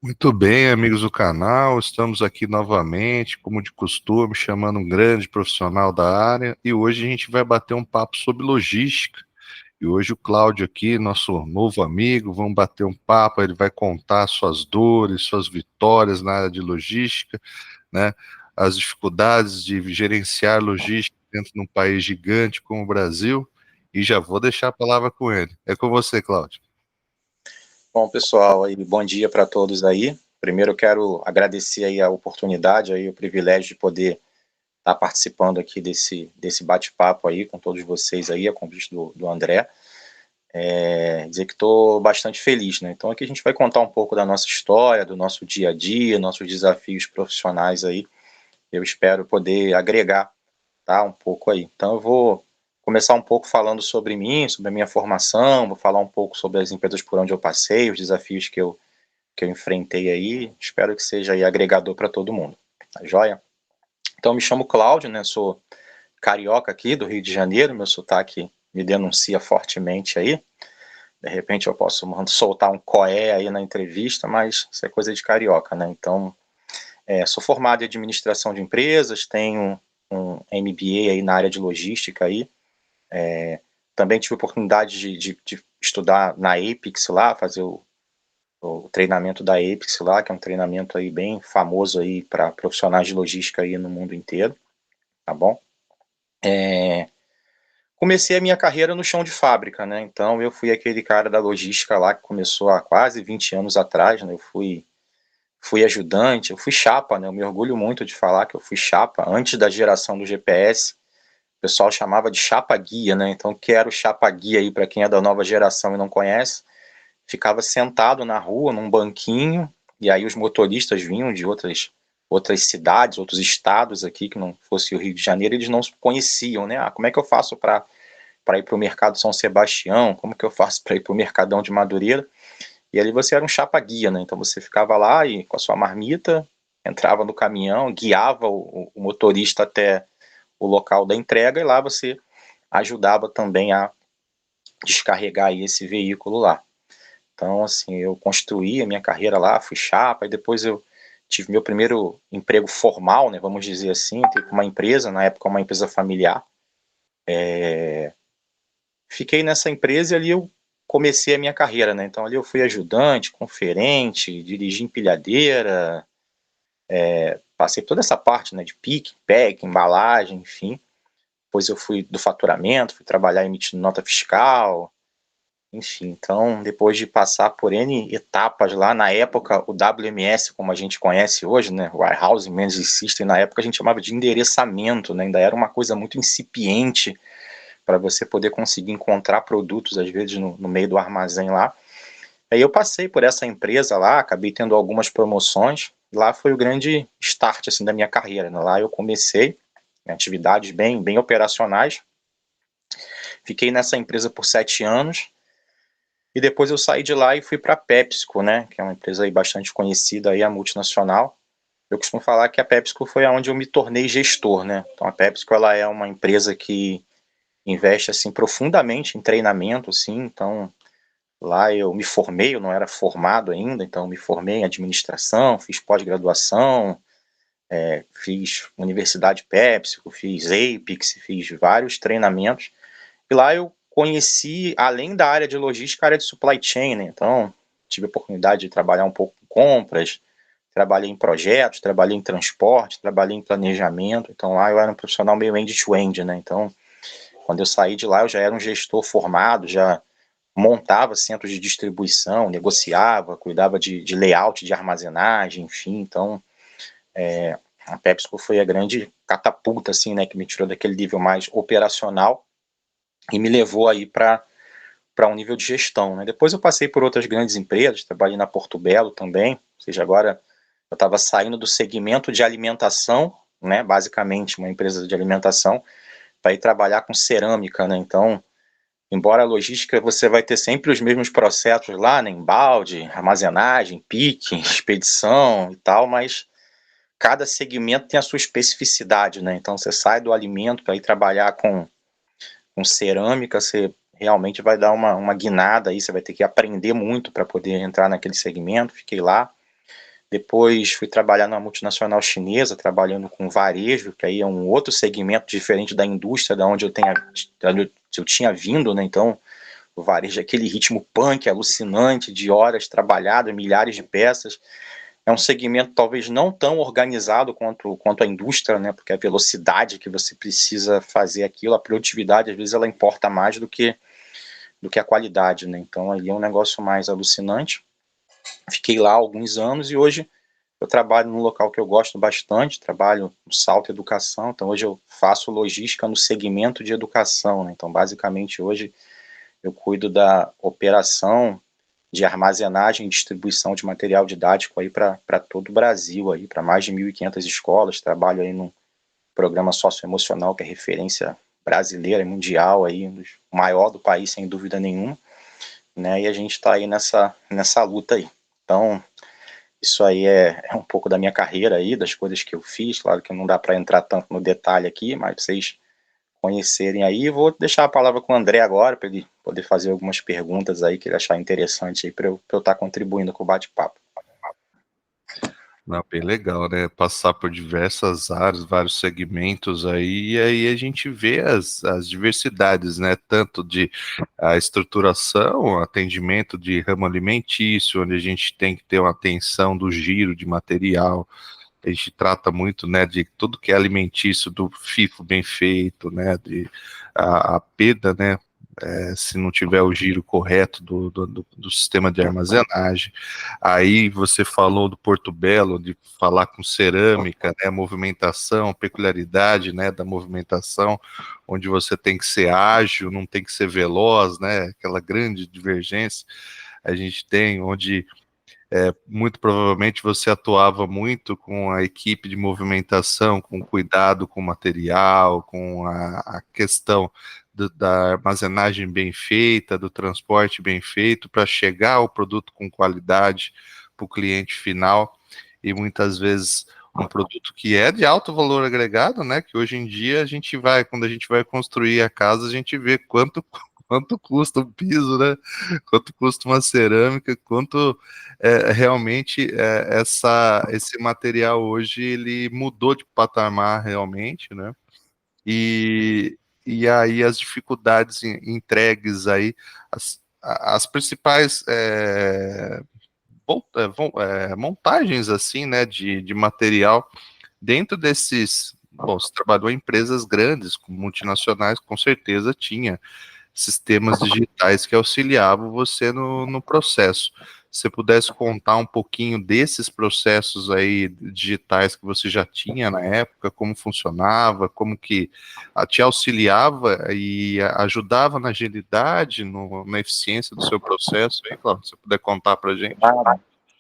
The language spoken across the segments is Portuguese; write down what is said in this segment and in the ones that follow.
Muito bem, amigos do canal, estamos aqui novamente, como de costume, chamando um grande profissional da área e hoje a gente vai bater um papo sobre logística. E hoje o Cláudio aqui, nosso novo amigo, vamos bater um papo, ele vai contar suas dores, suas vitórias na área de logística, né? As dificuldades de gerenciar logística dentro de um país gigante como o Brasil. E já vou deixar a palavra com ele. É com você, Cláudio. Bom, pessoal, aí, bom dia para todos aí. Primeiro eu quero agradecer aí a oportunidade, aí, o privilégio de poder estar participando aqui desse bate-papo aí com todos vocês aí, a convite do André. Dizer que estou bastante feliz, né? Então aqui a gente vai contar um pouco da nossa história, do nosso dia a dia, nossos desafios profissionais aí. Eu espero poder agregar, tá, um pouco aí. Então eu vou começar um pouco falando sobre mim, sobre a minha formação, vou falar um pouco sobre as empresas por onde eu passei, os desafios que eu enfrentei aí, espero que seja aí agregador para todo mundo, tá joia? Então, me chamo Cláudio, né, sou carioca aqui do Rio de Janeiro, meu sotaque me denuncia fortemente aí, de repente eu posso soltar um coé aí na entrevista, mas isso é coisa de carioca, né, então, sou formado em administração de empresas, tenho um MBA aí na área de logística aí, também tive a oportunidade de estudar na Apex lá, fazer o treinamento da Apex lá, que é um treinamento aí bem famoso aí para profissionais de logística aí no mundo inteiro, tá bom? Comecei a minha carreira no chão de fábrica, né? Então eu fui aquele cara da logística lá que começou há quase 20 anos atrás, né? Eu fui ajudante, eu fui chapa, né? Eu me orgulho muito de falar que eu fui chapa antes da geração do GPS. O pessoal chamava de chapa guia, né? Então quero chapa guia aí para quem é da nova geração e não conhece. Ficava sentado na rua, num banquinho, e aí os motoristas vinham de outras cidades, outros estados aqui, que não fosse o Rio de Janeiro, eles não conheciam, né? Ah, como é que eu faço para ir para o Mercado São Sebastião? Como que eu faço para ir para o Mercadão de Madureira? E ali você era um chapa-guia, né? Então você ficava lá e com a sua marmita, entrava no caminhão, guiava o motorista até o local da entrega, e lá você ajudava também a descarregar aí esse veículo lá. Então, assim, eu construí a minha carreira lá, fui chapa, e depois eu tive meu primeiro emprego formal, né, vamos dizer assim, com uma empresa, na época uma empresa familiar. Fiquei nessa empresa e ali eu comecei a minha carreira, né, então ali eu fui ajudante, conferente, dirigi empilhadeira, passei toda essa parte, né, de pick, pack, embalagem, enfim. Depois eu fui do faturamento, fui trabalhar emitindo nota fiscal, enfim, então, depois de passar por N etapas lá, na época, o WMS, como a gente conhece hoje, né, Warehouse Management System, na época a gente chamava de endereçamento, né, ainda era uma coisa muito incipiente para você poder conseguir encontrar produtos, às vezes, no meio do armazém lá. Aí eu passei por essa empresa lá, acabei tendo algumas promoções, lá foi o grande start, assim, da minha carreira, né, lá eu comecei em atividades bem operacionais, fiquei nessa empresa por 7 anos, e depois eu saí de lá e fui para a PepsiCo, né, que é uma empresa aí bastante conhecida, aí, a multinacional. Eu costumo falar que a PepsiCo foi onde eu me tornei gestor, né. Então a PepsiCo, ela é uma empresa que investe assim profundamente em treinamento, assim. Então lá eu me formei, eu não era formado ainda, então me formei em administração, fiz pós-graduação, fiz Universidade PepsiCo, fiz Apex, fiz vários treinamentos. E lá eu conheci, além da área de logística, a área de supply chain, né? Então, tive a oportunidade de trabalhar um pouco com compras, trabalhei em projetos, trabalhei em transporte, trabalhei em planejamento. Então, lá eu era um profissional meio end-to-end, né? Então, quando eu saí de lá, eu já era um gestor formado, já montava centros de distribuição, negociava, cuidava de layout, de armazenagem, enfim. Então, a PepsiCo foi a grande catapulta, assim, né? Que me tirou daquele nível mais operacional e me levou aí para um nível de gestão, né? Depois eu passei por outras grandes empresas, trabalhei na Porto Belo também, ou seja, agora eu estava saindo do segmento de alimentação, né? Basicamente uma empresa de alimentação, para ir trabalhar com cerâmica, né? Então, embora a logística você vai ter sempre os mesmos processos lá, né? Embalde, armazenagem, pique, expedição e tal, mas cada segmento tem a sua especificidade, né? Então você sai do alimento para ir trabalhar com cerâmica, você realmente vai dar uma guinada aí, você vai ter que aprender muito para poder entrar naquele segmento. Fiquei lá, Depois fui trabalhar numa multinacional chinesa, trabalhando com varejo, que aí é um outro segmento diferente da indústria, da onde eu tinha vindo, né? Então, o varejo é aquele ritmo punk, alucinante, de horas trabalhadas, milhares de peças. É um segmento talvez não tão organizado quanto a indústria, né? Porque a velocidade que você precisa fazer aquilo, a produtividade, às vezes ela importa mais do que a qualidade, né? Então ali é um negócio mais alucinante. Fiquei lá alguns anos e hoje eu trabalho num local que eu gosto bastante, trabalho no Salto Educação, então hoje eu faço logística no segmento de educação, né? Então basicamente hoje eu cuido da operação de armazenagem e distribuição de material didático aí para todo o Brasil, aí para mais de 1.500 escolas, trabalho aí num programa socioemocional que é referência brasileira e mundial, aí, o maior do país, sem dúvida nenhuma, né, e a gente está aí nessa luta aí. Então, isso aí é um pouco da minha carreira aí, das coisas que eu fiz, claro que não dá para entrar tanto no detalhe aqui, mas vocês conhecerem aí. Vou deixar a palavra com o André agora, para ele poder fazer algumas perguntas aí que ele achar interessante aí para eu estar contribuindo com o bate-papo. Não, bem legal, né? Passar por diversas áreas, vários segmentos aí, e aí a gente vê as diversidades, né? Tanto de a estruturação, atendimento de ramo alimentício, onde a gente tem que ter uma atenção do giro de material. A gente trata muito, né, de tudo que é alimentício, do FIFO bem feito, né, de a perda, né, se não tiver o giro correto do sistema de armazenagem. Aí você falou do Porto Belo, de falar com cerâmica, né, movimentação, peculiaridade, né, da movimentação, onde você tem que ser ágil, não tem que ser veloz, né, aquela grande divergência a gente tem, onde muito provavelmente você atuava muito com a equipe de movimentação, com cuidado com o material, com a questão da armazenagem bem feita, do transporte bem feito, para chegar ao produto com qualidade para o cliente final, e muitas vezes um produto que é de alto valor agregado, né? Que hoje em dia a gente vai, quando a gente vai construir a casa, a gente vê quanto custa um piso, né? Quanto custa uma cerâmica, quanto realmente esse material hoje ele mudou de patamar realmente, né? E, e aí as dificuldades entregues aí, as principais montagens assim, né, de material dentro desses. Bom, você trabalhou em empresas grandes, multinacionais, com certeza tinha sistemas digitais que auxiliavam você no processo. Se você pudesse contar um pouquinho desses processos aí digitais que você já tinha na época, como funcionava, como que te auxiliava e ajudava na agilidade, na eficiência do seu processo, aí, claro, se você puder contar para a gente.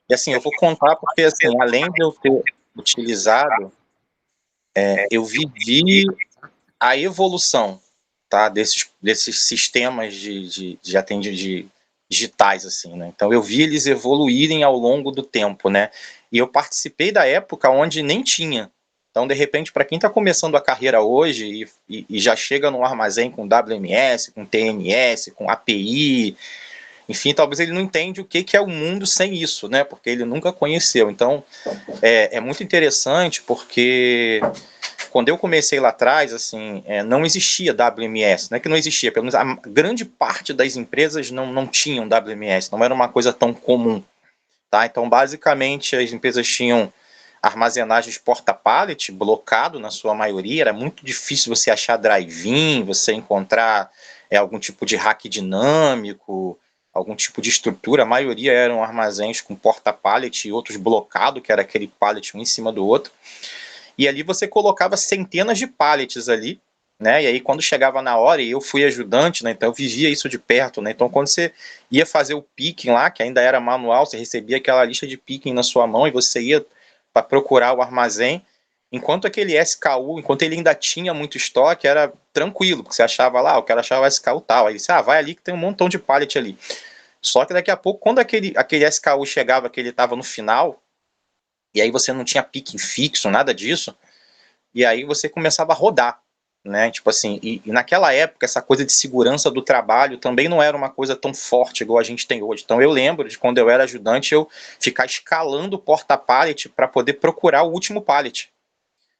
E assim, eu vou contar porque, assim, além de eu ter utilizado, eu vivi a evolução, tá, desses sistemas de atendimento digitais, assim, né? Então eu vi eles evoluírem ao longo do tempo, né? E eu participei da época onde nem tinha. Então, de repente, para quem está começando a carreira hoje e já chega no armazém com WMS, com TNS, com API, enfim, talvez ele não entende o que é o mundo sem isso, né? Porque ele nunca conheceu. Então, é muito interessante porque quando eu comecei lá atrás, assim, não existia WMS, não é que não existia, pelo menos a grande parte das empresas não tinham WMS, não era uma coisa tão comum, tá? Então, basicamente, as empresas tinham armazenagens porta-pallet blocado na sua maioria, era muito difícil você achar drive-in, você encontrar algum tipo de rack dinâmico, algum tipo de estrutura, a maioria eram armazéns com porta-pallet e outros blocados, que era aquele pallet um em cima do outro, e ali você colocava centenas de pallets ali, né? E aí quando chegava na hora, e eu fui ajudante, né? Então eu vivia isso de perto, né? Então quando você ia fazer o picking lá, que ainda era manual, você recebia aquela lista de picking na sua mão e você ia para procurar o armazém. Enquanto aquele SKU, enquanto ele ainda tinha muito estoque, era tranquilo, porque você achava lá, o cara achava o SKU tal, aí disse, vai ali que tem um montão de pallet ali. Só que daqui a pouco, quando aquele SKU chegava, que ele estava no final, e aí você não tinha picking fixo, nada disso, e aí você começava a rodar, né? Tipo assim, e naquela época essa coisa de segurança do trabalho também não era uma coisa tão forte igual a gente tem hoje. Então eu lembro de quando eu era ajudante eu ficar escalando o porta-pallet para poder procurar o último pallet.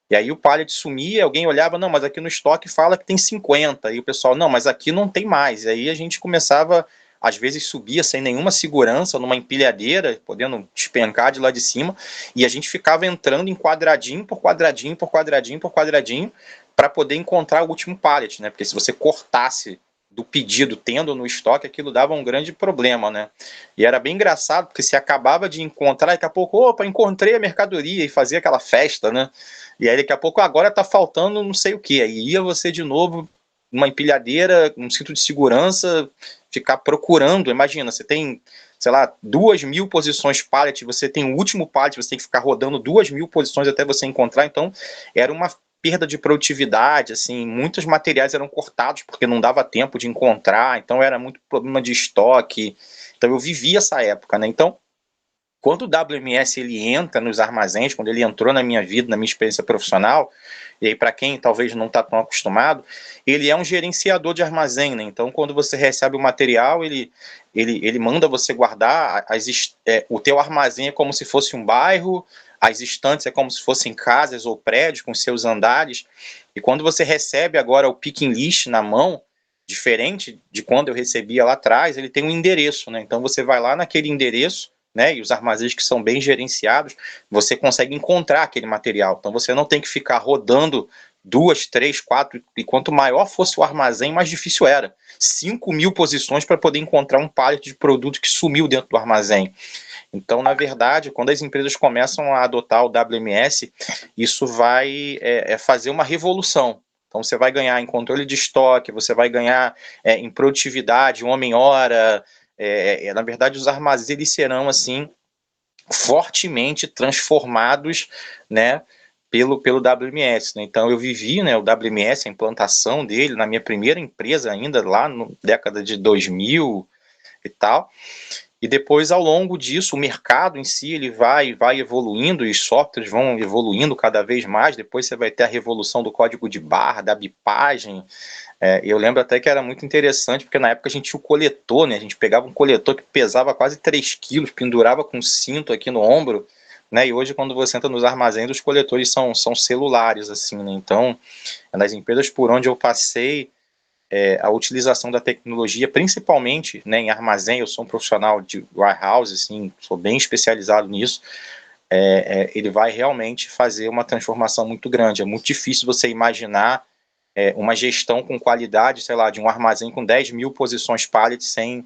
E aí o pallet sumia, alguém olhava, não, mas aqui no estoque fala que tem 50. E o pessoal, não, mas aqui não tem mais. E aí a gente começava, às vezes subia sem nenhuma segurança, numa empilhadeira, podendo despencar de lá de cima, e a gente ficava entrando em quadradinho por quadradinho, por quadradinho, por quadradinho, para poder encontrar o último pallet, né? Porque se você cortasse do pedido tendo no estoque, aquilo dava um grande problema, né? E era bem engraçado, porque se acabava de encontrar, daqui a pouco, opa, encontrei a mercadoria, e fazia aquela festa, né? E aí daqui a pouco agora tá faltando não sei o que. Aí ia você de novo numa empilhadeira, um cinto de segurança, ficar procurando. Imagina, você tem, sei lá, 2.000 posições pallet, você tem o último pallet, você tem que ficar rodando 2.000 posições até você encontrar. Então era uma perda de produtividade, assim, muitos materiais eram cortados porque não dava tempo de encontrar, então era muito problema de estoque. Então eu vivi essa época, né? Então quando o WMS ele entra nos armazéns, quando ele entrou na minha vida, na minha experiência profissional, e aí para quem talvez não está tão acostumado, ele é um gerenciador de armazém, né? Então quando você recebe o material, ele manda você guardar, o teu armazém é como se fosse um bairro, as estantes é como se fossem casas ou prédios com seus andares, e quando você recebe agora o picking list na mão, diferente de quando eu recebia lá atrás, ele tem um endereço, né? Então você vai lá naquele endereço, né, e os armazéns que são bem gerenciados, você consegue encontrar aquele material. Então você não tem que ficar rodando 2, 3, 4, e quanto maior fosse o armazém, mais difícil era. 5.000 posições para poder encontrar um pallet de produto que sumiu dentro do armazém. Então, na verdade, quando as empresas começam a adotar o WMS, isso vai fazer uma revolução. Então, você vai ganhar em controle de estoque, você vai ganhar em produtividade, homem-hora. Na verdade, os armazéns eles serão assim fortemente transformados, né, pelo WMS, né? Então eu vivi, né, o WMS, a implantação dele na minha primeira empresa ainda lá na década de 2000 e tal. E depois, ao longo disso, o mercado em si ele vai evoluindo e os softwares vão evoluindo cada vez mais. Depois você vai ter a revolução do código de barra, da bipagem. Eu lembro até que era muito interessante, porque na época a gente tinha o coletor, né? A gente pegava um coletor que pesava quase 3 quilos, pendurava com cinto aqui no ombro, né? E hoje, quando você entra nos armazéns, os coletores são celulares, assim, né? Então, nas empresas por onde eu passei, a utilização da tecnologia, principalmente, né, em armazém, eu sou um profissional de warehouse, assim, sou bem especializado nisso, ele vai realmente fazer uma transformação muito grande. É muito difícil você imaginar uma gestão com qualidade, sei lá, de um armazém com 10.000 posições pallet sem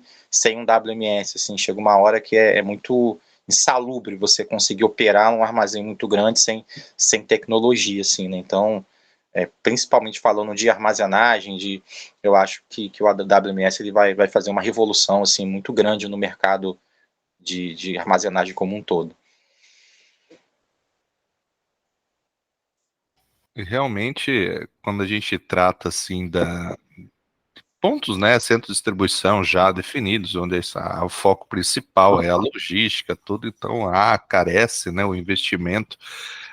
um WMS, assim, chega uma hora que é muito insalubre você conseguir operar um armazém muito grande sem tecnologia, assim, né? Então, principalmente falando de armazenagem, eu acho que o WMS ele vai fazer uma revolução assim muito grande no mercado de armazenagem como um todo. E realmente, quando a gente trata assim da pontos, né, centro de distribuição já definidos, onde o foco principal é a logística, tudo, então carece, né, o investimento.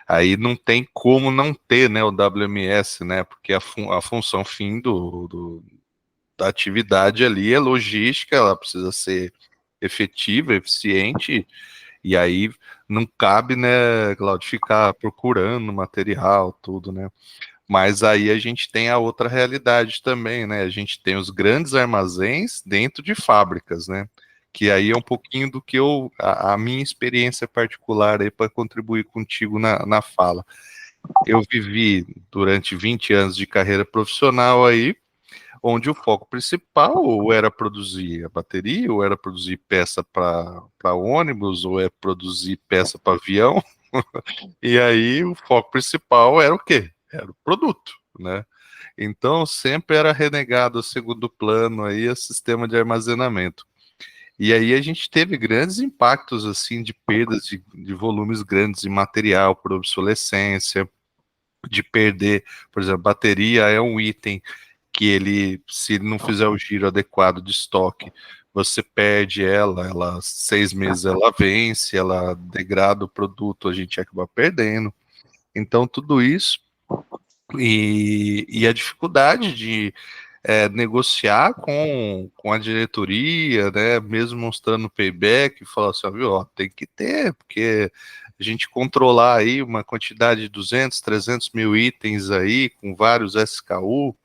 Aí não tem como não ter, né, o WMS, né, porque a função fim da atividade ali é logística, ela precisa ser efetiva, eficiente, e aí não cabe, né, Claudio, ficar procurando material, tudo, né. Mas aí a gente tem a outra realidade também, né? A gente tem os grandes armazéns dentro de fábricas, né? Que aí é um pouquinho do que a minha experiência particular aí para contribuir contigo na fala. Eu vivi durante 20 anos de carreira profissional aí, onde o foco principal ou era produzir a bateria, ou era produzir peça para ônibus, ou é produzir peça para avião. E aí o foco principal era o quê? Era o produto, né? Então sempre era renegado a segundo plano aí o sistema de armazenamento. E aí a gente teve grandes impactos assim de perdas de volumes grandes de material por obsolescência, de perder, por exemplo, bateria é um item que ele, se ele não fizer o giro adequado de estoque, você perde ela 6 meses ela vence, ela degrada o produto, a gente acaba perdendo. Então tudo isso E a dificuldade de negociar com a diretoria, né, mesmo mostrando payback, falar assim, ó, viu, ó, tem que ter, porque a gente controlar aí uma quantidade de 200, 300 mil itens aí, com vários SKU,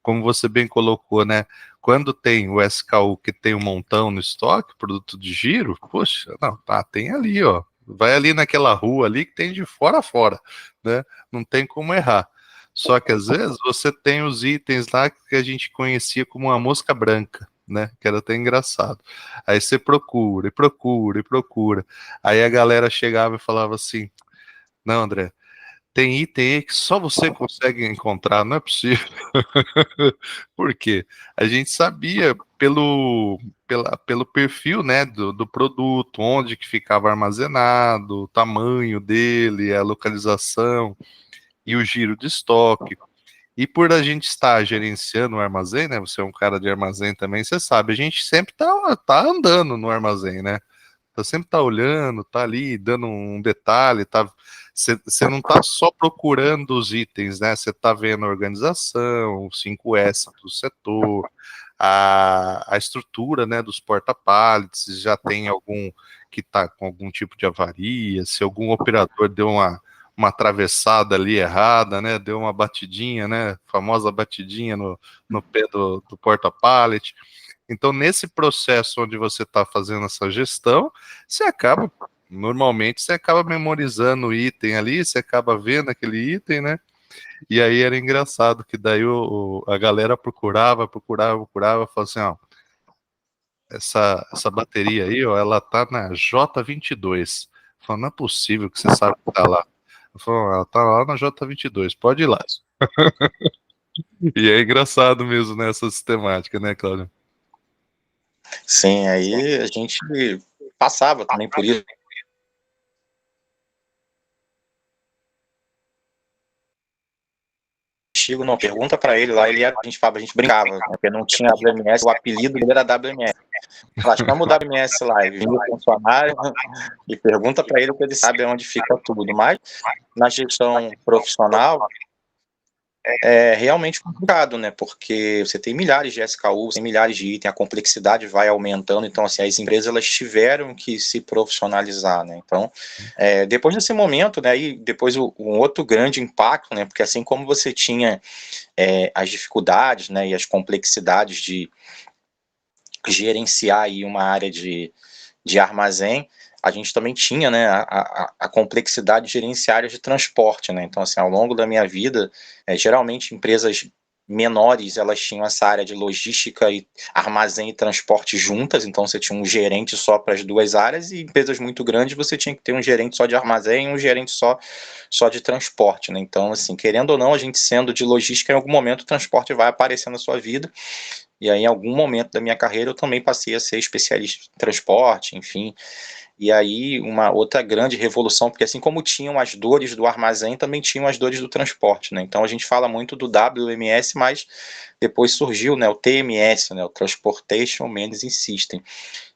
como você bem colocou, né, quando tem o SKU que tem um montão no estoque, produto de giro, poxa, não, tá, tem ali, ó, vai ali naquela rua ali que tem de fora a fora, né, não tem como errar. Só que às vezes você tem os itens lá que a gente conhecia como uma mosca branca, né? Que era até engraçado. Aí você procura, e procura, e procura. Aí a galera chegava e falava assim: Não, André, tem item aí que só você consegue encontrar, não é possível. Por quê? A gente sabia pelo perfil, né, do produto, onde que ficava armazenado, o tamanho dele, a localização e o giro de estoque. E por a gente estar gerenciando o armazém, né? Você é um cara de armazém também, você sabe, a gente sempre tá andando no armazém, né? Sempre tá olhando, tá ali dando um detalhe, tá. Você não tá só procurando os itens, né? Você tá vendo a organização, o 5S do setor, a estrutura, né, dos porta-pallets, se já tem algum que tá com algum tipo de avaria, se algum operador deu uma atravessada ali errada, né? Deu uma batidinha, né? Famosa batidinha no pé do porta-pallet. Então, nesse processo onde você está fazendo essa gestão, você acaba, normalmente, você acaba memorizando o item ali, você acaba vendo aquele item, né? E aí era engraçado que daí a galera procurava, falava assim, ó, essa bateria aí, ó, ela tá na J22. Falei, não é possível que você sabe que tá lá. Eu falei, ela tá lá na J22, pode ir lá. E é engraçado mesmo nessa sistemática, né, Cláudio? Sim, aí a gente passava também por isso. Chico, não, pergunta pra ele lá, a gente brincava, né, porque não tinha WMS, o apelido dele era WMS. Fala, chama o WMS lá, ele vinha o funcionário e pergunta pra ele que ele sabe onde fica tudo. Mas na gestão profissional é realmente complicado, né? Porque você tem milhares de SKUs, tem milhares de itens, a complexidade vai aumentando, então assim, as empresas elas tiveram que se profissionalizar, né? Então, depois desse momento, né, e depois um outro grande impacto, né? Porque assim como você tinha as dificuldades, né, e as complexidades de gerenciar aí uma área de armazém, a gente também tinha, né, a complexidade de gerenciar áreas de transporte, né, então assim, ao longo da minha vida, geralmente empresas menores, elas tinham essa área de logística e armazém e transporte juntas, então você tinha um gerente só para as duas áreas, e empresas muito grandes você tinha que ter um gerente só de armazém e um gerente só de transporte, né, então assim, querendo ou não, a gente sendo de logística, em algum momento o transporte vai aparecer na sua vida, e aí, em algum momento da minha carreira, eu também passei a ser especialista em transporte, enfim. E aí, uma outra grande revolução, porque assim como tinham as dores do armazém, também tinham as dores do transporte, né? Então, a gente fala muito do WMS, mas depois surgiu, né, o TMS, né, o Transportation Management System.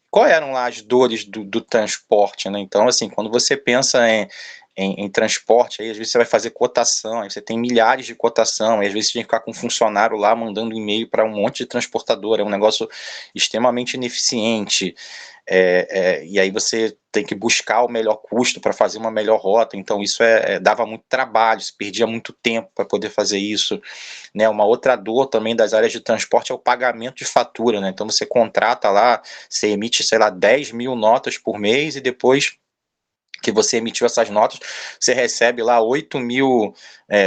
Qual eram lá as dores do transporte, né? Então, assim, quando você pensa em transporte, aí às vezes você vai fazer cotação, aí você tem milhares de cotação, aí às vezes você tem que ficar com um funcionário lá mandando e-mail para um monte de transportadora, é um negócio extremamente ineficiente, e aí você tem que buscar o melhor custo para fazer uma melhor rota, então isso dava muito trabalho, se perdia muito tempo para poder fazer isso, né? Uma outra dor também das áreas de transporte é o pagamento de fatura, né? Então você contrata lá, você emite, sei lá, 10 mil notas por mês e depois que você emitiu essas notas, você recebe lá 8 mil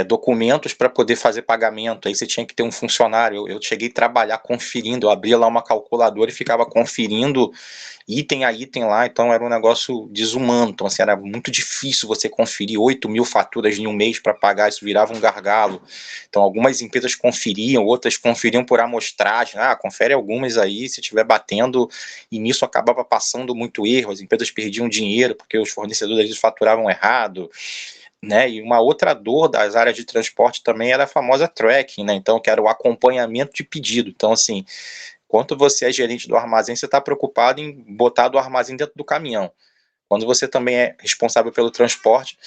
documentos para poder fazer pagamento, aí você tinha que ter um funcionário, eu cheguei a trabalhar conferindo, eu abria lá uma calculadora e ficava conferindo item a item lá, então era um negócio desumano, então assim, era muito difícil você conferir 8 mil faturas em um mês para pagar, isso virava um gargalo, então algumas empresas conferiam, outras conferiam por amostragem, confere algumas aí, se estiver batendo, e nisso acabava passando muito erro, as empresas perdiam dinheiro, porque os fornecedores faturavam errado, né, e uma outra dor das áreas de transporte também era a famosa tracking, né, então que era o acompanhamento de pedido, então assim, enquanto você é gerente do armazém, você está preocupado em botar do armazém dentro do caminhão. Quando você também é responsável pelo transporte,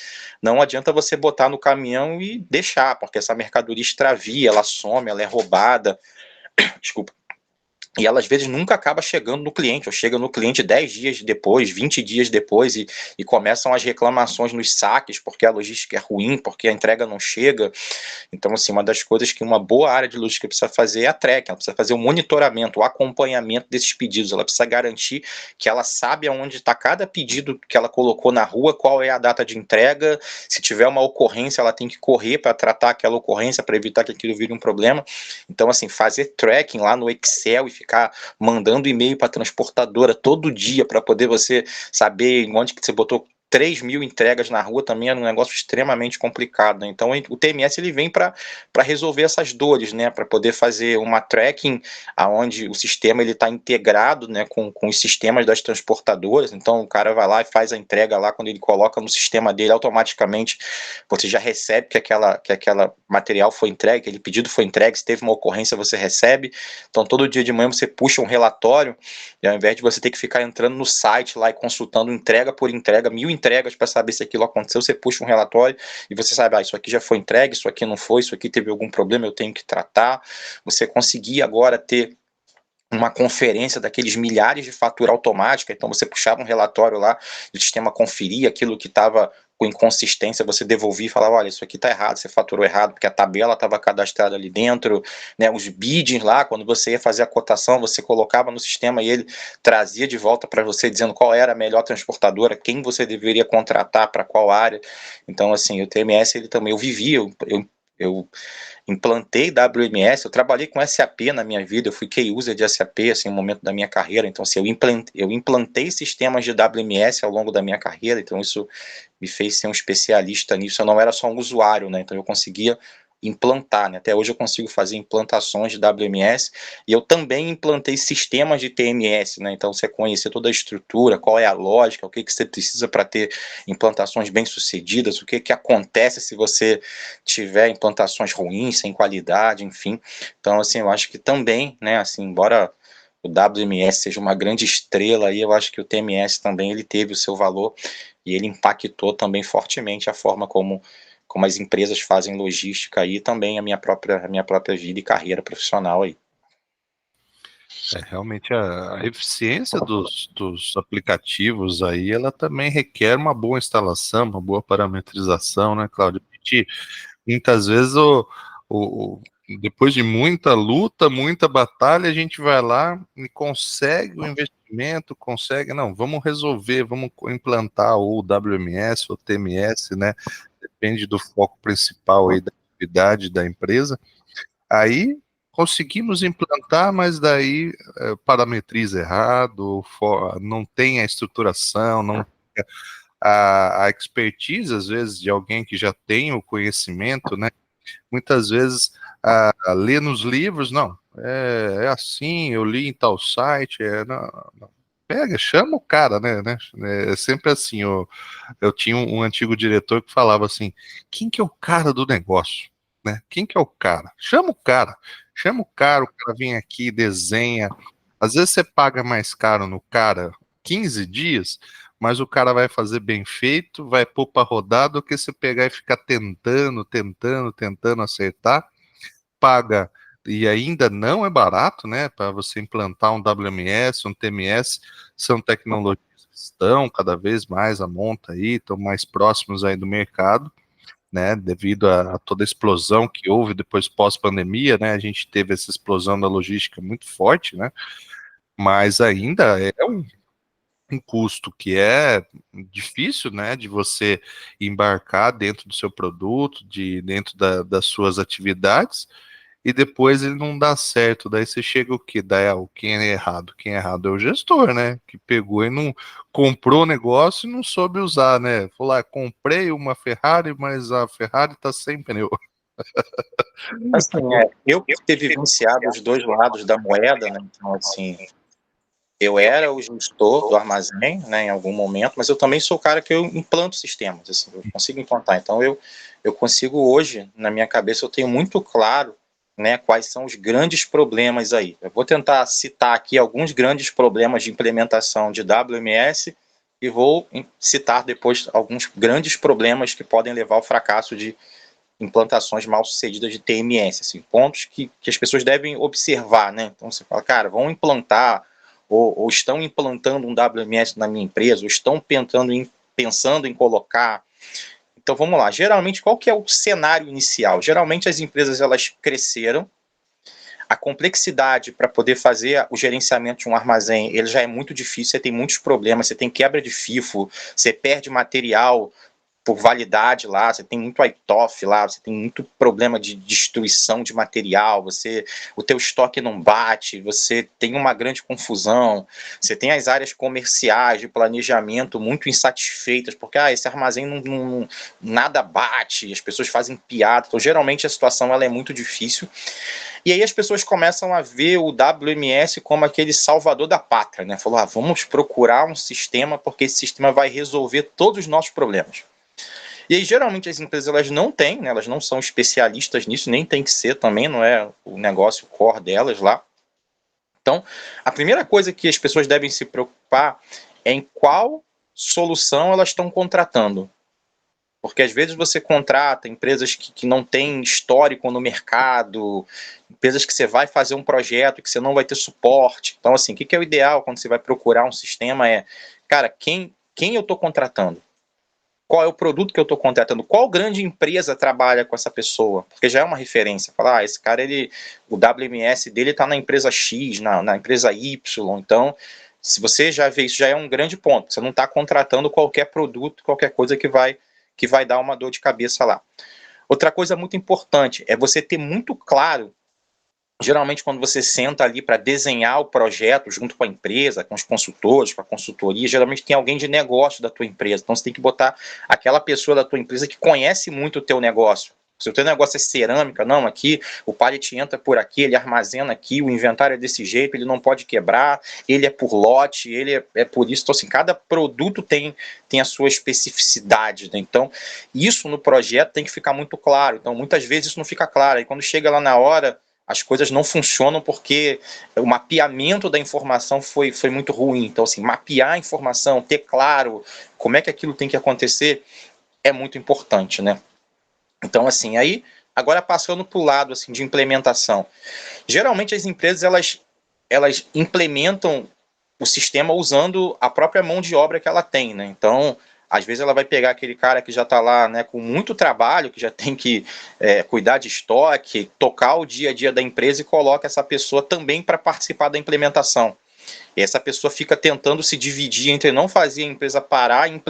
não adianta você botar no caminhão e deixar, porque essa mercadoria extravia, ela some, ela é roubada, desculpa, e ela às vezes nunca acaba chegando no cliente, ou chega no cliente 10 dias depois, 20 dias depois, e começam as reclamações nos saques, porque a logística é ruim, porque a entrega não chega. Então, assim, uma das coisas que uma boa área de logística precisa fazer é a tracking, ela precisa fazer o monitoramento, o acompanhamento desses pedidos, ela precisa garantir que ela sabe aonde está cada pedido que ela colocou na rua, qual é a data de entrega, se tiver uma ocorrência, ela tem que correr para tratar aquela ocorrência, para evitar que aquilo vire um problema. Então, assim, fazer tracking lá no Excel e ficar mandando e-mail para a transportadora todo dia para poder você saber onde que você botou 3.000 entregas na rua também era um negócio extremamente complicado, né? Então o TMS ele vem para resolver essas dores, né? Para poder fazer uma tracking aonde o sistema ele está integrado, né? Com os sistemas das transportadoras. Então o cara vai lá e faz a entrega lá, quando ele coloca no sistema dele, automaticamente você já recebe que aquela material foi entregue, aquele pedido foi entregue, se teve uma ocorrência você recebe. Então todo dia de manhã você puxa um relatório e ao invés de você ter que ficar entrando no site lá e consultando entrega por entrega, 1.000 entregas para saber se aquilo aconteceu, você puxa um relatório e você sabe, isso aqui já foi entregue, isso aqui não foi, isso aqui teve algum problema, eu tenho que tratar. Você conseguir agora ter uma conferência daqueles milhares de fatura automática, então você puxava um relatório lá, o sistema conferia aquilo que estava com inconsistência, você devolvia e falava, olha, isso aqui está errado, você faturou errado, porque a tabela estava cadastrada ali dentro, né, os biddings lá, quando você ia fazer a cotação, você colocava no sistema e ele trazia de volta para você, dizendo qual era a melhor transportadora, quem você deveria contratar para qual área. Então, assim, o TMS, ele também, eu vivia, eu implantei WMS, eu trabalhei com SAP na minha vida, eu fui key user de SAP, assim, no momento da minha carreira, então, assim, eu implantei sistemas de WMS ao longo da minha carreira, então isso me fez ser um especialista nisso, eu não era só um usuário, né, então eu conseguia implantar, né? Até hoje eu consigo fazer implantações de WMS e eu também implantei sistemas de TMS, né? Então você conhecer toda a estrutura, qual é a lógica, o que que você precisa para ter implantações bem sucedidas, o que que acontece se você tiver implantações ruins, sem qualidade, enfim. Então assim, eu acho que também, né, assim, embora o WMS seja uma grande estrela aí, eu acho que o TMS também ele teve o seu valor e ele impactou também fortemente a forma como as empresas fazem logística aí, e também a minha própria vida e carreira profissional aí. Realmente a eficiência dos aplicativos aí, ela também requer uma boa instalação, uma boa parametrização, né, Cláudio? Muitas vezes, o- depois de muita luta, muita batalha, a gente vai lá e consegue o investimento, consegue, não, vamos resolver, vamos implantar ou o WMS ou o TMS, né? Depende do foco principal aí da atividade da empresa. Aí conseguimos implantar, mas daí parametriza errado, não tem a estruturação, não tem a expertise, às vezes, de alguém que já tem o conhecimento, né? Muitas vezes lê nos livros, não, é assim, eu li em tal site, não, não. Pega, chama o cara, né? É sempre assim, eu tinha um antigo diretor que falava assim, quem que é o cara do negócio? Né? Quem que é o cara? Chama o cara vem aqui, desenha. Às vezes você paga mais caro no cara 15 dias, mas o cara vai fazer bem feito, vai pôr para rodar do que você pegar e ficar tentando acertar, paga e ainda não é barato, né? Para você implantar um WMS, um TMS, são tecnologias que estão cada vez mais à monta aí, estão mais próximos aí do mercado, né? Devido a toda a explosão que houve depois pós-pandemia, né? A gente teve essa explosão da logística muito forte, né? Mas ainda é um custo que é difícil, né, de você embarcar dentro do seu produto, dentro das suas atividades, e depois ele não dá certo. Daí você chega o quê? Daí, quem é errado? Quem é errado é o gestor, né, que pegou e não comprou o negócio e não soube usar, né? Falou, comprei uma Ferrari, mas a Ferrari tá sem pneu. Assim, eu por ter vivenciado os dois lados da moeda, né, então assim, eu era o gestor do armazém, né, em algum momento, mas eu também sou o cara que eu implanto sistemas, assim, eu consigo implantar. Então eu consigo hoje, na minha cabeça, eu tenho muito claro, né, quais são os grandes problemas aí. Eu vou tentar citar aqui alguns grandes problemas de implementação de WMS e vou citar depois alguns grandes problemas que podem levar ao fracasso de implantações mal sucedidas de TMS, assim, pontos que as pessoas devem observar, né? Então você fala, cara, vão implantar ou estão implantando um WMS na minha empresa, ou estão pensando em colocar. Então vamos lá, geralmente qual que é o cenário inicial? Geralmente as empresas elas cresceram, a complexidade para poder fazer o gerenciamento de um armazém, ele já é muito difícil, você tem muitos problemas, você tem quebra de FIFO, você perde material por validade lá, você tem muito write-off lá, você tem muito problema de destruição de material, o teu estoque não bate, você tem uma grande confusão, você tem as áreas comerciais de planejamento muito insatisfeitas, porque esse armazém nada bate, as pessoas fazem piada, então geralmente a situação ela é muito difícil, e aí as pessoas começam a ver o WMS como aquele salvador da pátria, né? Falou, vamos procurar um sistema, porque esse sistema vai resolver todos os nossos problemas. E aí, geralmente, as empresas elas não têm, né, elas não são especialistas nisso, nem tem que ser também, não é o negócio core delas lá. Então, a primeira coisa que as pessoas devem se preocupar é em qual solução elas estão contratando. Porque às vezes você contrata empresas que não têm histórico no mercado, empresas que você vai fazer um projeto que você não vai ter suporte. Então, assim, o que é o ideal quando você vai procurar um sistema é, cara, quem eu estou contratando? Qual é o produto que eu estou contratando? Qual grande empresa trabalha com essa pessoa? Porque já é uma referência. Falar, esse cara, o WMS dele está na empresa X, na empresa Y. Então, se você já vê isso, já é um grande ponto. Você não está contratando qualquer produto, qualquer coisa que vai dar uma dor de cabeça lá. Outra coisa muito importante é você ter muito claro. Geralmente, quando você senta ali para desenhar o projeto junto com a empresa, com os consultores, com a consultoria, geralmente tem alguém de negócio da tua empresa. Então, você tem que botar aquela pessoa da tua empresa que conhece muito o teu negócio. Se o teu negócio é cerâmica, não, aqui o pallet entra por aqui, ele armazena aqui, o inventário é desse jeito, ele não pode quebrar, ele é por lote, ele é por isso. Então, assim, cada produto tem a sua especificidade, né? Então, isso no projeto tem que ficar muito claro. Então, muitas vezes isso não fica claro. E quando chega lá na hora, as coisas não funcionam porque o mapeamento da informação foi muito ruim. Então, assim, mapear a informação, ter claro como é que aquilo tem que acontecer, é muito importante, né? Então, assim, aí, agora passando para o lado assim, de implementação. Geralmente as empresas, elas implementam o sistema usando a própria mão de obra que ela tem, né? Então, às vezes ela vai pegar aquele cara que já está lá, né, com muito trabalho, que já tem que cuidar de estoque, tocar o dia a dia da empresa e coloca essa pessoa também para participar da implementação. E essa pessoa fica tentando se dividir entre não fazer a empresa parar e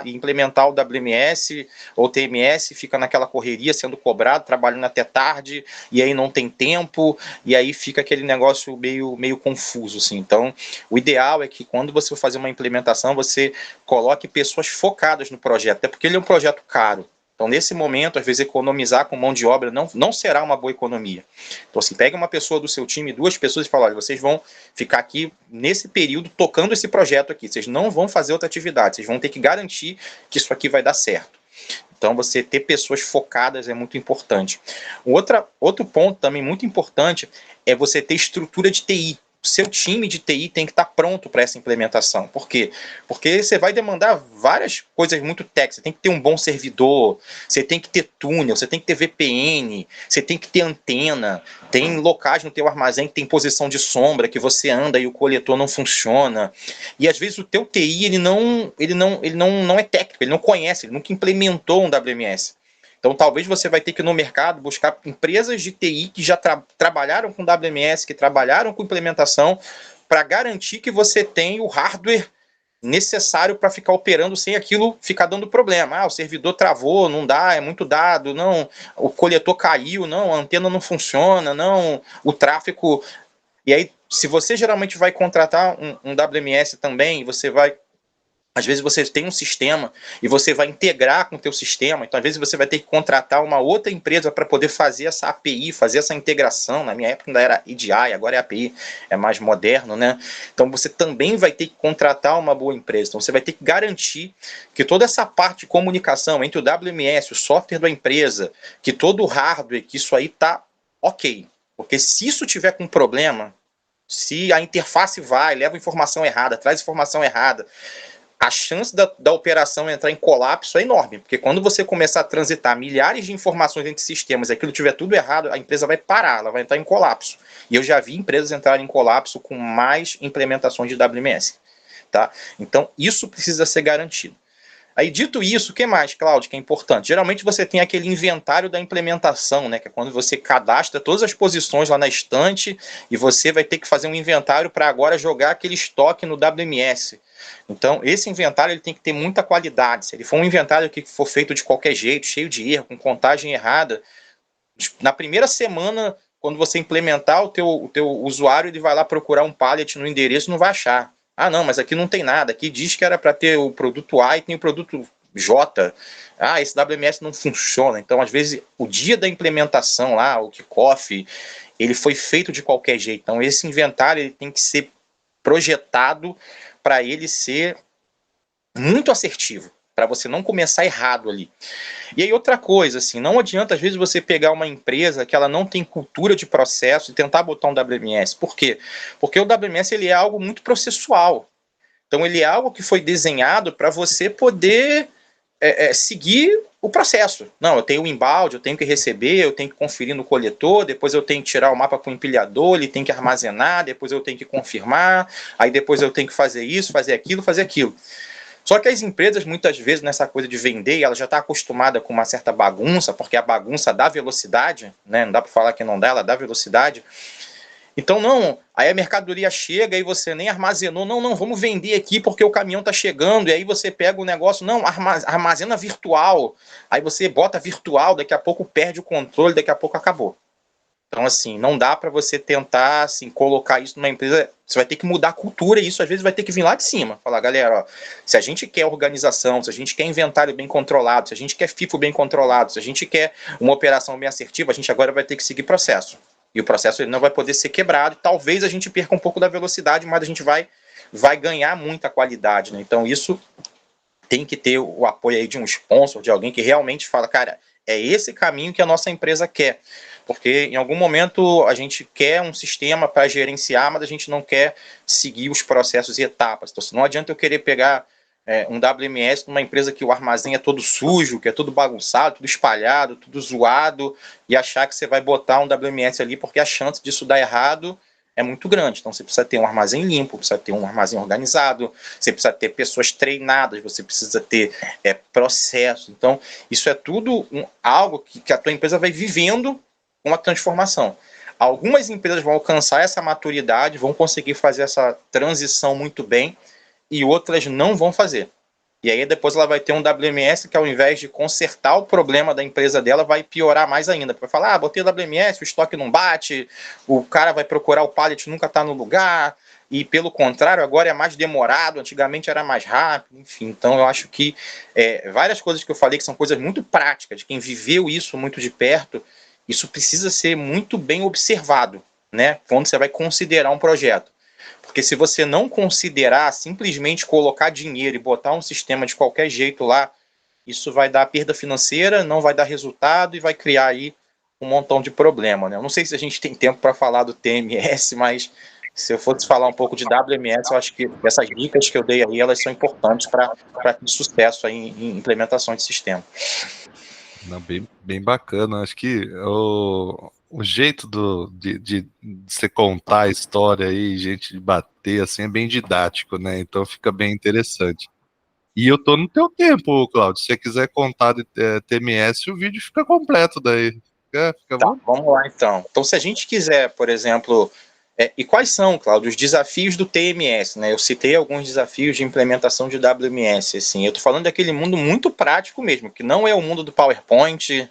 implementar o WMS ou TMS, fica naquela correria sendo cobrado, trabalhando até tarde, e aí não tem tempo, e aí fica aquele negócio meio confuso. Assim. Então, o ideal é que quando você for fazer uma implementação, você coloque pessoas focadas no projeto, até porque ele é um projeto caro. Então, nesse momento, às vezes, economizar com mão de obra não será uma boa economia. Então, assim, pega uma pessoa do seu time, duas pessoas e fala, olha, vocês vão ficar aqui nesse período tocando esse projeto aqui. Vocês não vão fazer outra atividade, vocês vão ter que garantir que isso aqui vai dar certo. Então, você ter pessoas focadas é muito importante. Outro ponto também muito importante é você ter estrutura de TI. O seu time de TI tem que estar pronto para essa implementação. Por quê? Porque você vai demandar várias coisas muito técnicas. Você tem que ter um bom servidor, você tem que ter túnel, você tem que ter VPN, você tem que ter antena. Tem locais no teu armazém que tem posição de sombra, que você anda e o coletor não funciona. E às vezes o teu TI ele não é técnico, ele não conhece, ele nunca implementou um WMS. Então, talvez você vai ter que ir no mercado buscar empresas de TI que já trabalharam com WMS, que trabalharam com implementação, para garantir que você tem o hardware necessário para ficar operando sem aquilo ficar dando problema. O servidor travou, não dá, é muito dado, não, o coletor caiu, não, a antena não funciona, não, o tráfego... E aí, se você geralmente vai contratar um WMS também, você vai... Às vezes você tem um sistema e você vai integrar com o teu sistema, então às vezes você vai ter que contratar uma outra empresa para poder fazer essa API, fazer essa integração. Na minha época ainda era EDI, agora é API, é mais moderno, né? Então você também vai ter que contratar uma boa empresa. Então você vai ter que garantir que toda essa parte de comunicação entre o WMS, o software da empresa, que todo o hardware, que isso aí tá ok. Porque se isso tiver com problema, se a interface leva informação errada, traz informação errada, a chance da operação entrar em colapso é enorme, porque quando você começar a transitar milhares de informações entre sistemas e aquilo tiver tudo errado, a empresa vai parar, ela vai entrar em colapso. E eu já vi empresas entrarem em colapso com mais implementações de WMS. Tá? Então, isso precisa ser garantido. Aí, dito isso, o que mais, Cláudio, que é importante? Geralmente você tem aquele inventário da implementação, né, que é quando você cadastra todas as posições lá na estante e você vai ter que fazer um inventário para agora jogar aquele estoque no WMS. Então, esse inventário ele tem que ter muita qualidade. Se ele for um inventário que for feito de qualquer jeito, cheio de erro, com contagem errada, na primeira semana, quando você implementar, o teu usuário ele vai lá procurar um pallet no endereço e não vai achar. Ah, não, mas aqui não tem nada. Aqui diz que era para ter o produto A e tem o produto J. Ah, esse WMS não funciona. Então, às vezes, o dia da implementação lá, o kickoff, ele foi feito de qualquer jeito. Então, esse inventário ele tem que ser projetado para ele ser muito assertivo, para você não começar errado ali. E aí outra coisa, assim, não adianta às vezes você pegar uma empresa que ela não tem cultura de processo e tentar botar um WMS. Por quê? Porque o WMS ele é algo muito processual. Então ele é algo que foi desenhado para você poder seguir o processo. Não, eu tenho o inbound, eu tenho que receber, eu tenho que conferir no coletor, depois eu tenho que tirar o mapa para o empilhador, ele tem que armazenar, depois eu tenho que confirmar, aí depois eu tenho que fazer isso, fazer aquilo, fazer aquilo. Só que as empresas, muitas vezes, nessa coisa de vender, ela já está acostumada com uma certa bagunça, porque a bagunça dá velocidade, né? Não dá para falar que não dá, ela dá velocidade. Então, não, aí a mercadoria chega e você nem armazenou, não, vamos vender aqui porque o caminhão está chegando, e aí você pega o negócio, não, armazena virtual, aí você bota virtual, daqui a pouco perde o controle, daqui a pouco acabou. Então, assim, não dá para você tentar assim, colocar isso numa empresa. Você vai ter que mudar a cultura e isso às vezes vai ter que vir lá de cima. Falar, galera, ó, se a gente quer organização, se a gente quer inventário bem controlado, se a gente quer FIFO bem controlado, se a gente quer uma operação bem assertiva, a gente agora vai ter que seguir processo. E o processo ele não vai poder ser quebrado. Talvez a gente perca um pouco da velocidade, mas a gente vai ganhar muita qualidade. Né? Então, isso tem que ter o apoio aí de um sponsor, de alguém que realmente fala, cara, é esse caminho que a nossa empresa quer. Porque em algum momento a gente quer um sistema para gerenciar, mas a gente não quer seguir os processos e etapas. Então, não adianta eu querer pegar um WMS numa empresa que o armazém é todo sujo, que é tudo bagunçado, tudo espalhado, tudo zoado, e achar que você vai botar um WMS ali, porque a chance disso dar errado é muito grande. Então, você precisa ter um armazém limpo, precisa ter um armazém organizado, você precisa ter pessoas treinadas, você precisa ter processo. Então, isso é tudo algo que a tua empresa vai vivendo uma transformação. Algumas empresas vão alcançar essa maturidade, vão conseguir fazer essa transição muito bem, e outras não vão fazer. E aí depois ela vai ter um WMS que ao invés de consertar o problema da empresa dela, vai piorar mais ainda. Vai falar, botei o WMS, o estoque não bate, o cara vai procurar o pallet, nunca está no lugar, e pelo contrário, agora é mais demorado, antigamente era mais rápido, enfim. Então eu acho que várias coisas que eu falei que são coisas muito práticas, de quem viveu isso muito de perto, isso precisa ser muito bem observado, né? Quando você vai considerar um projeto. Porque se você não considerar, simplesmente colocar dinheiro e botar um sistema de qualquer jeito lá, isso vai dar perda financeira, não vai dar resultado e vai criar aí um montão de problema, né? Eu não sei se a gente tem tempo para falar do TMS, mas se eu fosse falar um pouco de WMS, eu acho que essas dicas que eu dei aí, elas são importantes para ter sucesso aí em implementação de sistema. Não, bem bacana. Acho que o jeito de você contar a história aí, gente de bater, assim, é bem didático, né? Então fica bem interessante. E eu tô no teu tempo, Claudio. Se você quiser contar de TMS, o vídeo fica completo daí. Fica Tá, bom? vamos lá então. Então, se a gente quiser, por exemplo, e quais são, Cláudio, os desafios do TMS, né? Eu citei alguns desafios de implementação de WMS, assim. Eu tô falando daquele mundo muito prático mesmo, que não é o mundo do PowerPoint,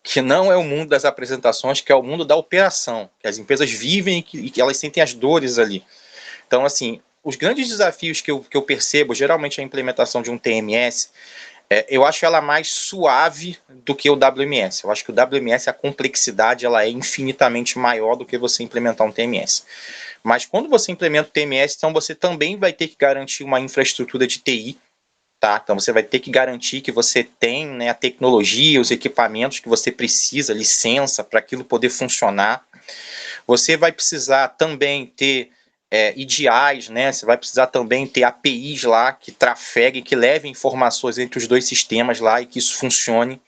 que não é o mundo das apresentações, que é o mundo da operação, que as empresas vivem e que elas sentem as dores ali. Então, assim, os grandes desafios que eu percebo, geralmente a implementação de um TMS, eu acho ela mais suave do que o WMS. Eu acho que o WMS, a complexidade, ela é infinitamente maior do que você implementar um TMS. Mas quando você implementa o TMS, então você também vai ter que garantir uma infraestrutura de TI, tá? Então você vai ter que garantir que você tem, né, a tecnologia, os equipamentos que você precisa, licença para aquilo poder funcionar. Você vai precisar também ter EDIs, né? Você vai precisar também ter APIs lá que trafeguem, que levem informações entre os dois sistemas lá e que isso funcione,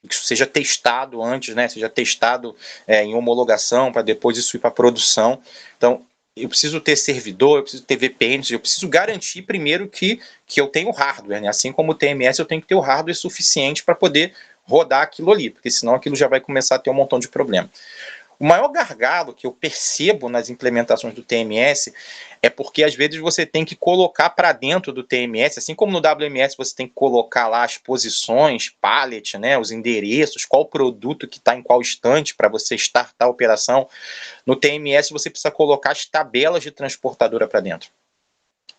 que isso seja testado antes, né? Seja testado em homologação para depois isso ir para produção. Então, eu preciso ter servidor, eu preciso ter VPNs, eu preciso garantir primeiro que eu tenho hardware, né? Assim como o TMS, eu tenho que ter o hardware suficiente para poder rodar aquilo ali, porque senão aquilo já vai começar a ter um montão de problema. O maior gargalo que eu percebo nas implementações do TMS é porque às vezes você tem que colocar para dentro do TMS, assim como no WMS você tem que colocar lá as posições, pallet, né, os endereços, qual produto que está em qual estante para você startar a operação. No TMS você precisa colocar as tabelas de transportadora para dentro.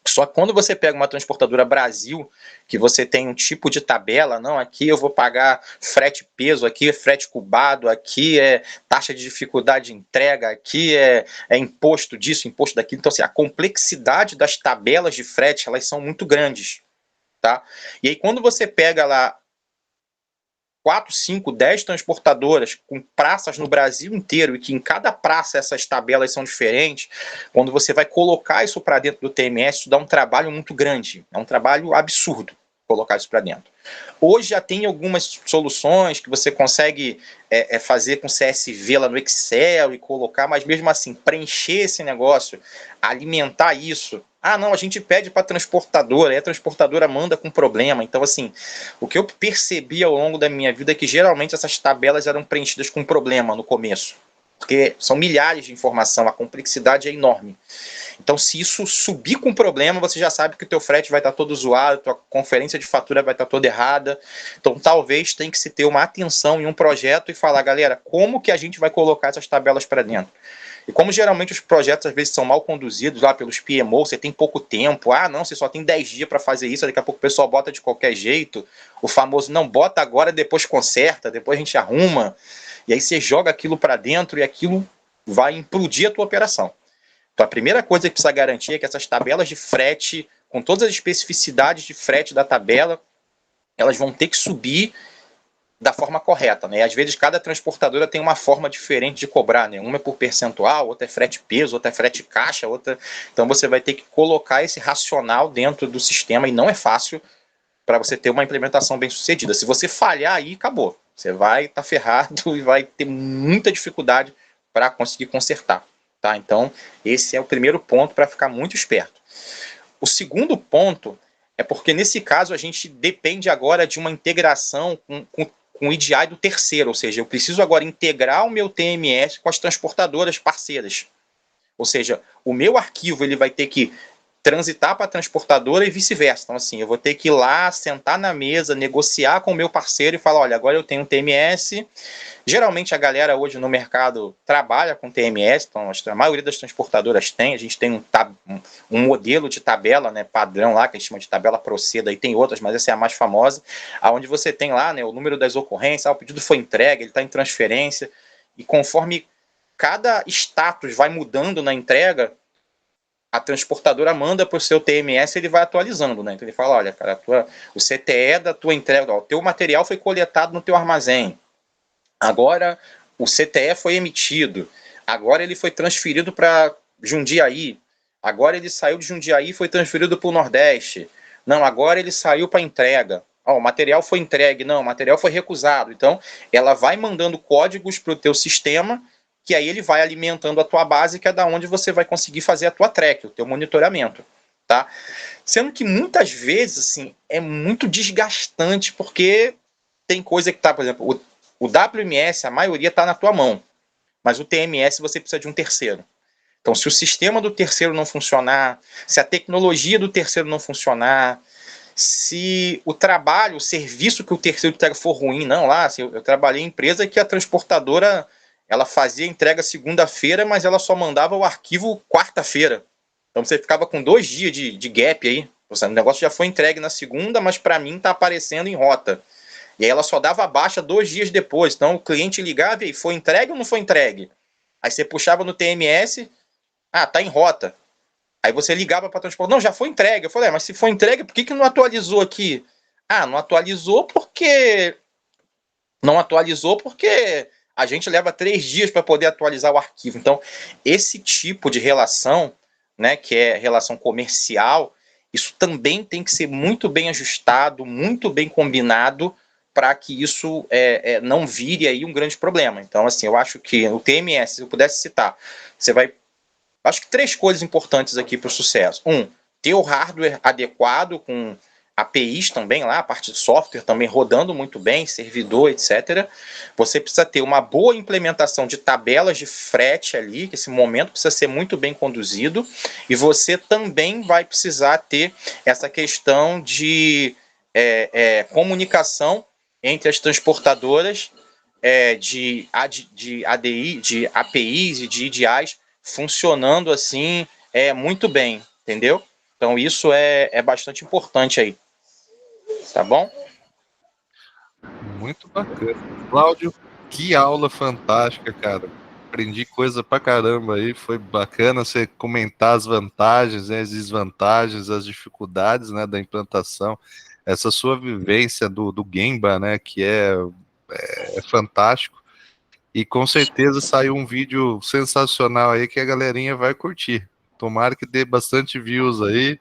Só que quando você pega uma transportadora Brasil, que você tem um tipo de tabela, não, aqui eu vou pagar frete peso, aqui é frete cubado, aqui é taxa de dificuldade de entrega, aqui é imposto disso, imposto daquilo. Então, assim, a complexidade das tabelas de frete, elas são muito grandes, tá? E aí, quando você pega lá 4, 5, 10 transportadoras com praças no Brasil inteiro e que em cada praça essas tabelas são diferentes, quando você vai colocar isso para dentro do TMS, isso dá um trabalho muito grande, é um trabalho absurdo colocar isso para dentro. Hoje já tem algumas soluções que você consegue fazer com CSV lá no Excel e colocar, mas mesmo assim, preencher esse negócio, alimentar isso. Ah, não, a gente pede para a transportadora, e a transportadora manda com problema. Então, assim, o que eu percebi ao longo da minha vida é que geralmente essas tabelas eram preenchidas com problema no começo, porque são milhares de informação, a complexidade é enorme. Então, se isso subir com problema, você já sabe que o teu frete vai estar todo zoado, tua conferência de fatura vai estar toda errada. Então, talvez tenha que se ter uma atenção em um projeto e falar, galera, como que a gente vai colocar essas tabelas para dentro? E como geralmente os projetos às vezes são mal conduzidos lá pelos PMO, você tem pouco tempo, não, você só tem 10 dias para fazer isso, daqui a pouco o pessoal bota de qualquer jeito, o famoso não bota agora, depois conserta, depois a gente arruma, e aí você joga aquilo para dentro e aquilo vai implodir a tua operação. Então, a primeira coisa que precisa garantir é que essas tabelas de frete, com todas as especificidades de frete da tabela, elas vão ter que subir da forma correta, né? Às vezes cada transportadora tem uma forma diferente de cobrar, né? Uma é por percentual, outra é frete peso, outra é frete caixa, outra. Então você vai ter que colocar esse racional dentro do sistema e não é fácil para você ter uma implementação bem sucedida. Se você falhar aí, acabou. Você vai estar ferrado e vai ter muita dificuldade para conseguir consertar. Tá? Então, esse é o primeiro ponto para ficar muito esperto. O segundo ponto é porque, nesse caso, a gente depende agora de uma integração com o EDI do terceiro, ou seja, eu preciso agora integrar o meu TMS com as transportadoras parceiras. Ou seja, o meu arquivo ele vai ter que transitar para a transportadora e vice-versa. Então, assim, eu vou ter que ir lá, sentar na mesa, negociar com o meu parceiro e falar, olha, agora eu tenho um TMS. Geralmente a galera hoje no mercado trabalha com TMS, então a maioria das transportadoras tem, a gente tem um modelo de tabela, né, padrão lá, que a gente chama de tabela Proceda, e tem outras, mas essa é a mais famosa, onde você tem lá, né, o número das ocorrências, o pedido foi entregue, ele está em transferência, e conforme cada status vai mudando na entrega, a transportadora manda para o seu TMS e ele vai atualizando, né? Então ele fala, olha, cara, o CTE da tua entrega, o teu material foi coletado no teu armazém. Agora o CTE foi emitido. Agora ele foi transferido para Jundiaí. Agora ele saiu de Jundiaí e foi transferido para o Nordeste. Não, agora ele saiu para entrega. O material foi entregue. Não, o material foi recusado. Então, ela vai mandando códigos para o teu sistema, que aí ele vai alimentando a tua base, que é da onde você vai conseguir fazer a tua track, o teu monitoramento, tá? Sendo que muitas vezes, assim, é muito desgastante, porque tem coisa que tá, por exemplo, o WMS, a maioria tá na tua mão, mas o TMS você precisa de um terceiro. Então, se o sistema do terceiro não funcionar, se a tecnologia do terceiro não funcionar, se o trabalho, o serviço que o terceiro entrega for ruim, não, lá, assim, eu trabalhei em empresa que a transportadora ela fazia entrega segunda-feira, mas ela só mandava o arquivo quarta-feira. Então você ficava com 2 dias de gap aí. O negócio já foi entregue na segunda, mas para mim está aparecendo em rota. E aí ela só dava baixa 2 dias depois. Então o cliente ligava e foi entregue ou não foi entregue? Aí você puxava no TMS, tá em rota. Aí você ligava para a transportadora, não, já foi entregue. Eu falei, mas se foi entregue, por que não atualizou aqui? Não atualizou porque... Não atualizou porque a gente leva 3 dias para poder atualizar o arquivo. Então, esse tipo de relação, né, que é relação comercial, isso também tem que ser muito bem ajustado, muito bem combinado, para que isso não vire aí um grande problema. Então, assim, eu acho que o TMS, se eu pudesse citar, você vai... Acho que 3 coisas importantes aqui para o sucesso. Ter o hardware adequado, com APIs também lá, a parte de software também rodando muito bem, servidor, etc. Você precisa ter uma boa implementação de tabelas de frete ali, que esse momento precisa ser muito bem conduzido, e você também vai precisar ter essa questão de comunicação entre as transportadoras de ADI, de APIs e de EDIs funcionando assim muito bem, entendeu? Então isso é bastante importante aí, tá bom? Muito bacana. Cláudio, que aula fantástica, cara. Aprendi coisa pra caramba aí. Foi bacana você comentar as vantagens, né, as desvantagens, as dificuldades, né, da implantação. Essa sua vivência do Gemba, né, que é fantástico. E com certeza saiu um vídeo sensacional aí que a galerinha vai curtir. Tomara que dê bastante views aí.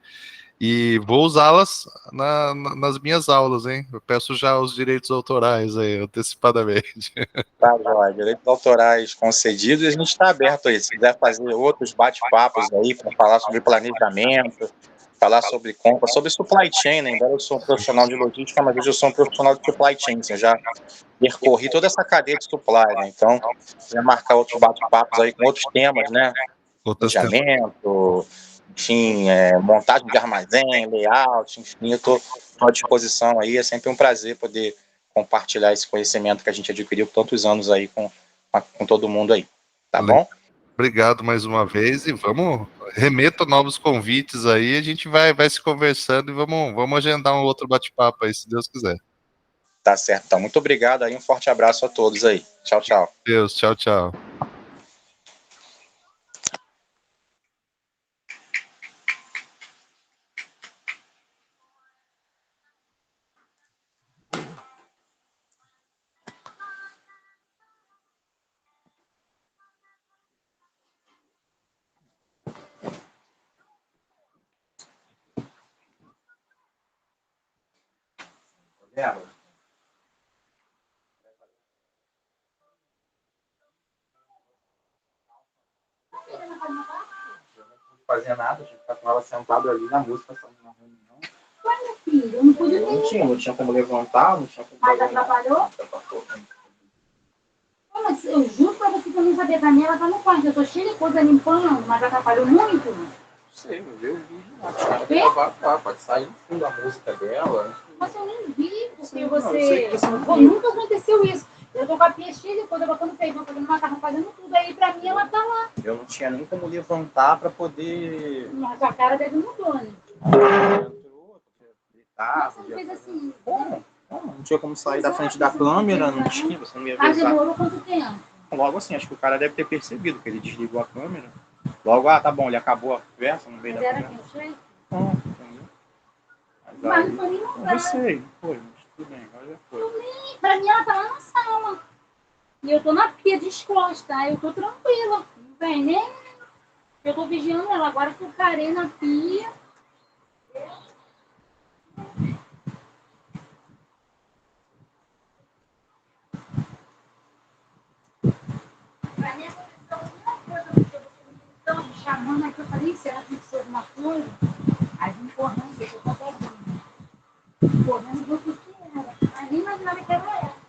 E vou usá-las nas minhas aulas, hein? Eu peço já os direitos autorais aí, antecipadamente. Tá, Jorge. Direitos autorais concedidos, e a gente está aberto aí. Se quiser fazer outros bate-papos aí para falar sobre planejamento, falar sobre compra, sobre supply chain, né? Embora eu sou um profissional de logística, mas hoje eu sou um profissional de supply chain. Assim, eu já percorri toda essa cadeia de supply, né? Então, se quiser marcar outros bate-papos aí com outros temas, né? Outras Planejamento, enfim, montagem de armazém, layout, enfim, eu estou à disposição aí. É sempre um prazer poder compartilhar esse conhecimento que a gente adquiriu por tantos anos aí com todo mundo aí. Tá bom? Obrigado mais uma vez e vamos, remeta novos convites aí, a gente vai se conversando e vamos agendar um outro bate-papo aí, se Deus quiser. Tá certo. Então, muito obrigado aí. Um forte abraço a todos aí. Tchau, tchau. Deus, tchau, tchau. Fazer nada, tinha que ficar com ela sentada ali na música, na reunião. Olha, filho, eu não pude Não tinha como levantar, não tinha como. Mas atrapalhou? Mas eu juro pra você que eu não sabia da minha, ela tá no quarto. Eu tô cheia de coisa limpando, mas atrapalhou muito. Não sei, eu vi o vídeo lá. Gravar, tá, pode sair no fundo a música dela. Mas eu nem vi, porque Sim, você. não, eu sei que você não Pô, viu. nunca aconteceu isso. Eu tô com a pia cheia de coisa, botando feijão, fazendo macarrão, fazendo tudo. Aí pra mim ela tá lá. Eu não tinha nem como levantar pra poder. Mas a cara deve mudou, né? Gritar, Mas você não fez assim. Como? Não tinha como sair da frente da câmera, não tinha, você não ia ver. Mas demorou quanto tempo? Logo assim, acho que o cara deve ter percebido que ele desligou a câmera. Logo, tá bom, ele acabou a conversa no meio Mas da era câmera. aqui, não sei. Não, entendeu? Mas não foi nem lugar. Eu sei, não foi, mas tudo bem, agora já foi. Pra mim ela tá lá na sala. E eu tô na pia descosta, aí eu tô tranquila. Não vem nem. Eu tô vigiando ela. Agora que eu parei na pia. Pra mim aconteceu alguma coisa, porque eu tô me chamando aqui. Eu falei, será que aconteceu alguma coisa? Aí vim correndo, deixa eu contar aqui. Correndo, viu o que que era. Mas nem imaginava que era ela.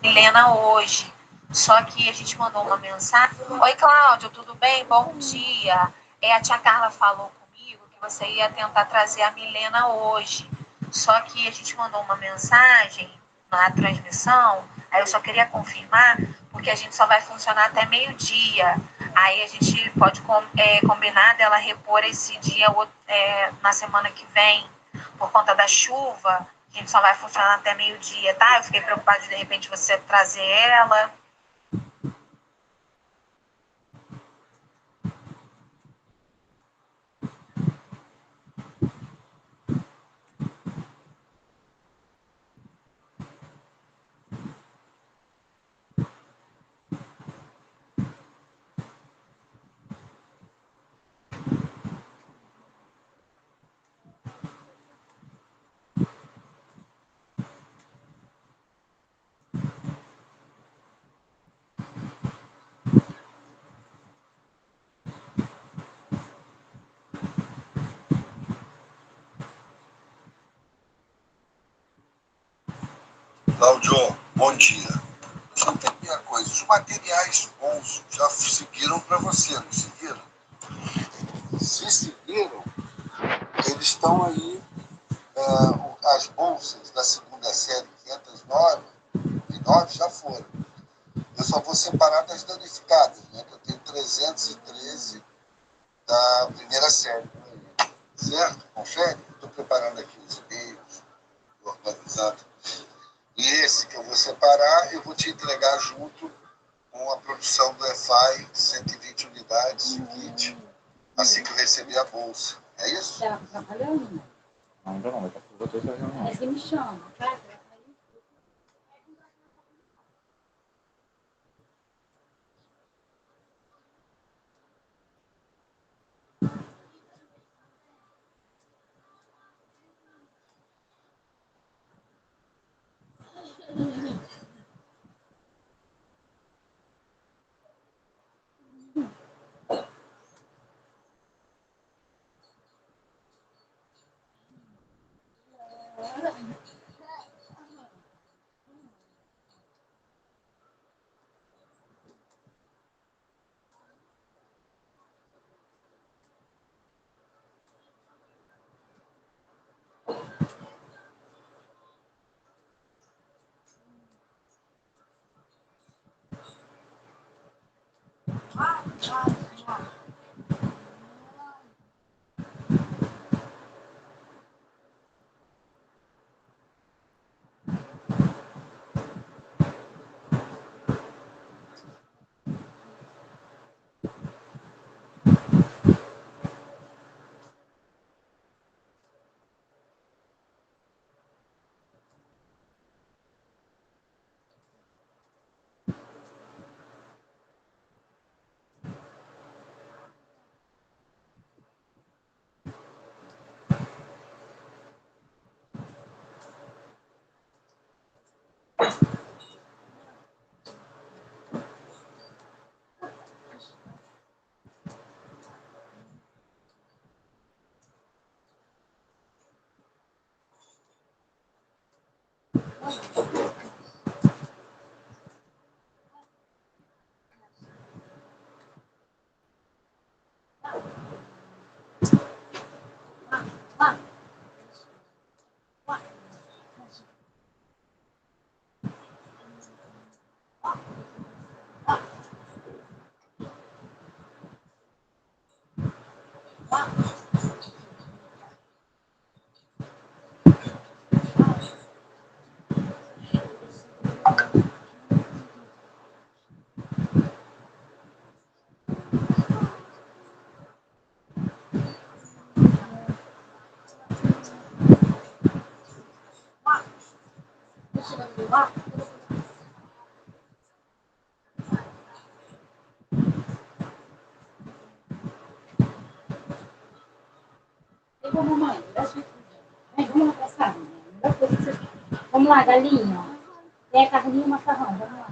Milena hoje. Só que a gente mandou uma mensagem. Oi, Cláudio, tudo bem? Bom dia. A tia Carla falou comigo que você ia tentar trazer a Milena hoje. Só que a gente mandou uma mensagem na transmissão, aí eu só queria confirmar, porque a gente só vai funcionar até meio-dia. Aí a gente pode combinar dela repor esse dia na semana que vem, por conta da chuva. A gente só vai funcionar até meio-dia, tá? Eu fiquei preocupada de repente você trazer ela. Cláudio, bom dia. Deixa eu entender uma coisa. Os materiais bons já seguiram para você, não seguiram? Se seguiram, eles estão aí, as bolsas da segunda série 509 e 9 já foram. Eu só vou separar das danificadas, né? Que eu tenho 313 da primeira série. Certo? Confere? Estou preparando aqui os e-mails, organizado. E esse que eu vou separar, eu vou te entregar junto com a produção do EFI, 120 unidades de kit, assim que eu receber a bolsa. É isso? Tá trabalhando? Ainda não, daqui a pouco eu vou ter essa reunião. Mas você me chama, tá? Vem com a mamãe, vem, vamos lá pra sala. Vamos lá, galinha. Tem a carninha e o macarrão, vamos lá.